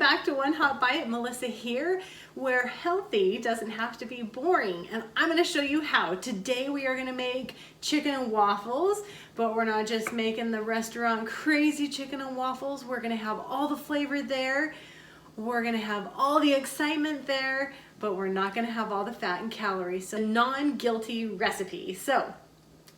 back to One Hot Bite. Melissa here, where healthy doesn't have to be boring. And I'm gonna show you how. Today we are gonna make chicken and waffles, but we're not just making the restaurant crazy chicken and waffles. We're gonna have all the flavor there. We're gonna have all the excitement there, but we're not gonna have all the fat and calories. So non-guilty recipe. So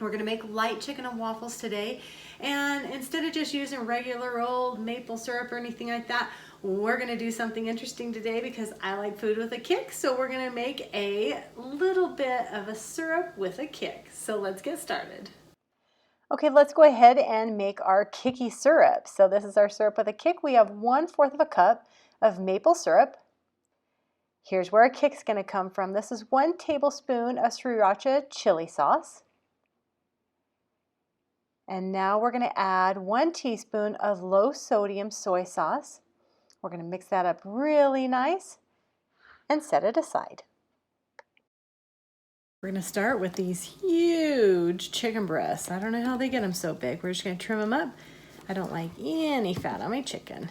we're gonna make light chicken and waffles today. And instead of just using regular old maple syrup or anything like that, we're gonna do something interesting today because I like food with a kick. So we're gonna make a little bit of a syrup with a kick. So let's get started. Okay, let's go ahead and make our kicky syrup. So this is our syrup with a kick. We have 1/4 of a cup of maple syrup. Here's where our kick's gonna come from. This is 1 tablespoon of Sriracha chili sauce. And now we're going to add 1 teaspoon of low sodium soy sauce. We're going to mix that up really nice and set it aside. We're going to start with these huge chicken breasts. I don't know how they get them so big. We're just going to trim them up. I don't like any fat on my chicken.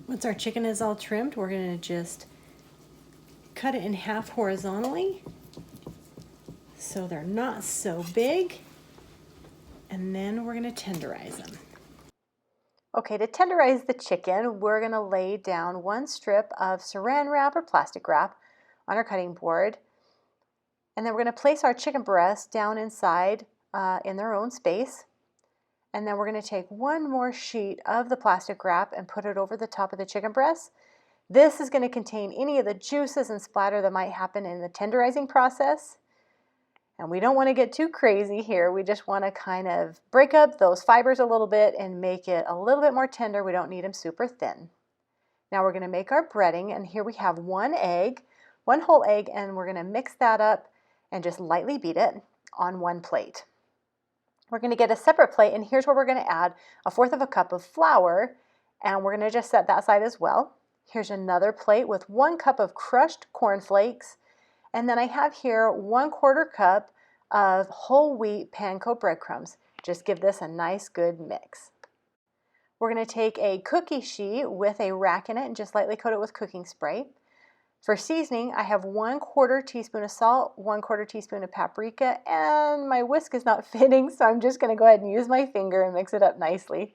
Once our chicken is all trimmed, we're going to just cut it in half horizontally so they're not so big, and then we're going to tenderize them. Okay, to tenderize the chicken, we're going to lay down 1 strip of saran wrap or plastic wrap on our cutting board, and then we're going to place our chicken breasts down inside in their own space, and then we're going to take 1 more sheet of the plastic wrap and put it over the top of the chicken breasts. This is going to contain any of the juices and splatter that might happen in the tenderizing process. And we don't want to get too crazy here. We just want to kind of break up those fibers a little bit and make it a little bit more tender. We don't need them super thin. Now we're going to make our breading, and here we have 1 egg, 1 whole egg, and we're going to mix that up and just lightly beat it on 1 plate. We're going to get a separate plate, and here's where we're going to add 1/4 of a cup of flour, and we're going to just set that aside as well. Here's another plate with 1 cup of crushed cornflakes. And then I have here 1/4 cup of whole wheat panko breadcrumbs. Just give this a nice good mix. We're going to take a cookie sheet with a rack in it and just lightly coat it with cooking spray. For seasoning, I have 1/4 teaspoon of salt, 1/4 teaspoon of paprika, and my whisk is not fitting, so I'm just going to go ahead and use my finger and mix it up nicely.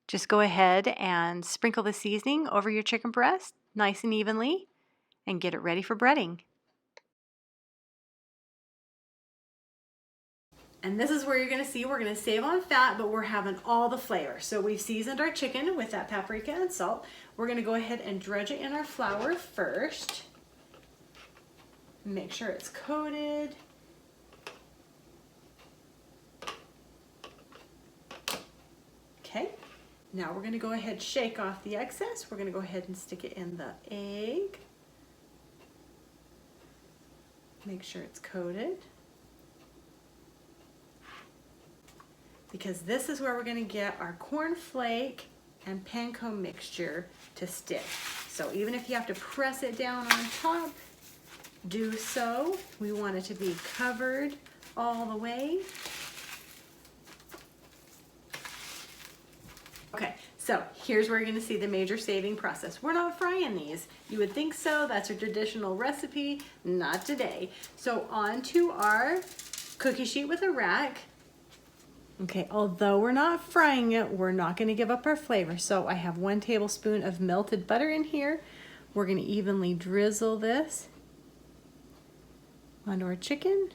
Just go ahead and sprinkle the seasoning over your chicken breast nice and evenly and get it ready for breading. And this is where you're going to see we're going to save on fat, but we're having all the flavor. So we've seasoned our chicken with that paprika and salt. We're going to go ahead and dredge it in our flour first. Make sure it's coated. Okay. Now we're going to go ahead and shake off the excess. We're going to go ahead and stick it in the egg. Make sure it's coated. Because this is where we're going to get our cornflake and panko mixture to stick. So even if you have to press it down on top, do so. We want it to be covered all the way. Okay, so here's where you're going to see the major saving process. We're not frying these. You would think so. That's a traditional recipe. Not today. So on to our cookie sheet with a rack. Okay, although we're not frying it, we're not going to give up our flavor. So I have 1 tablespoon of melted butter in here. We're going to evenly drizzle this onto our chicken.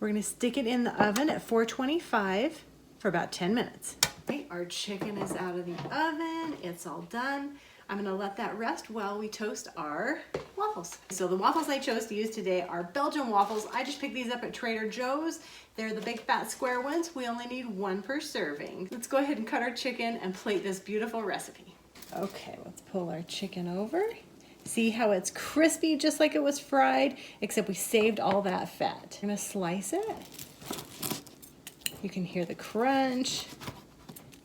We're going to stick it in the oven at 425 for about 10 minutes. Okay, our chicken is out of the oven. It's all done. I'm going to let that rest while we toast our waffles. So the waffles I chose to use today are Belgian waffles. I just picked these up at Trader Joe's. They're the big fat square ones. We only need 1 per serving. Let's go ahead and cut our chicken and plate this beautiful recipe. Okay, let's pull our chicken over. See how it's crispy just like it was fried, except we saved all that fat. I'm gonna slice it. You can hear the crunch.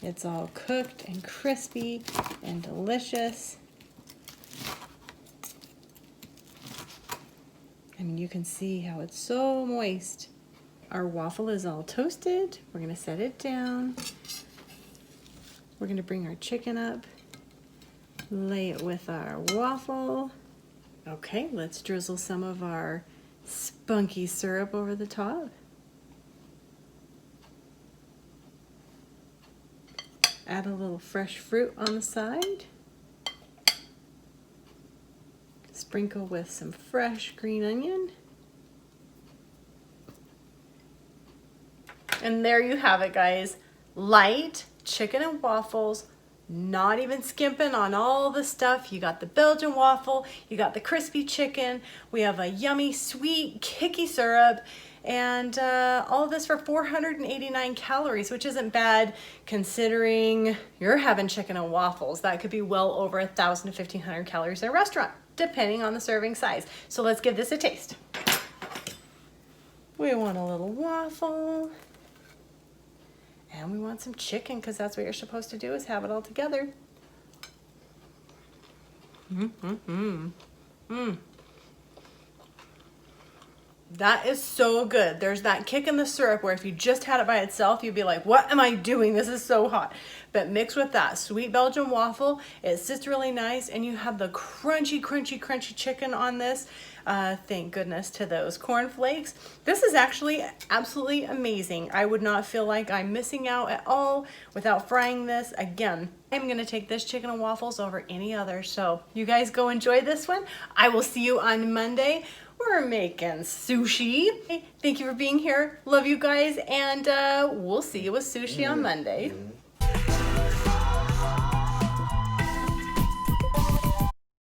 It's all cooked and crispy and delicious. I mean, you can see how it's so moist. Our waffle is all toasted. We're gonna set it down. We're gonna bring our chicken up, lay it with our waffle. Okay, let's drizzle some of our spunky syrup over the top. Add a little fresh fruit on the side. Sprinkle with some fresh green onion. And there you have it, guys. Light chicken and waffles, not even skimping on all the stuff. You got the Belgian waffle, you got the crispy chicken, we have a yummy sweet kicky syrup, and all of this for 489 calories, which isn't bad considering you're having chicken and waffles. That could be well over 1,000 to 1,500 calories in a restaurant, depending on the serving size. So let's give this a taste. We want a little waffle. And we want some chicken, because that's what you're supposed to do, is have it all together. That is so good. There's that kick in the syrup where if you just had it by itself, you'd be like, what am I doing? This is so hot. But mixed with that sweet Belgian waffle, it sits really nice, and you have the crunchy, crunchy, crunchy chicken on this. Thank goodness to those cornflakes. This is actually absolutely amazing. I would not feel like I'm missing out at all without frying this. Again, I'm gonna take this chicken and waffles over any other. So you guys go enjoy this one. I will see you on Monday. We're making sushi. Thank you for being here. Love you guys, and we'll see you with sushi on Monday.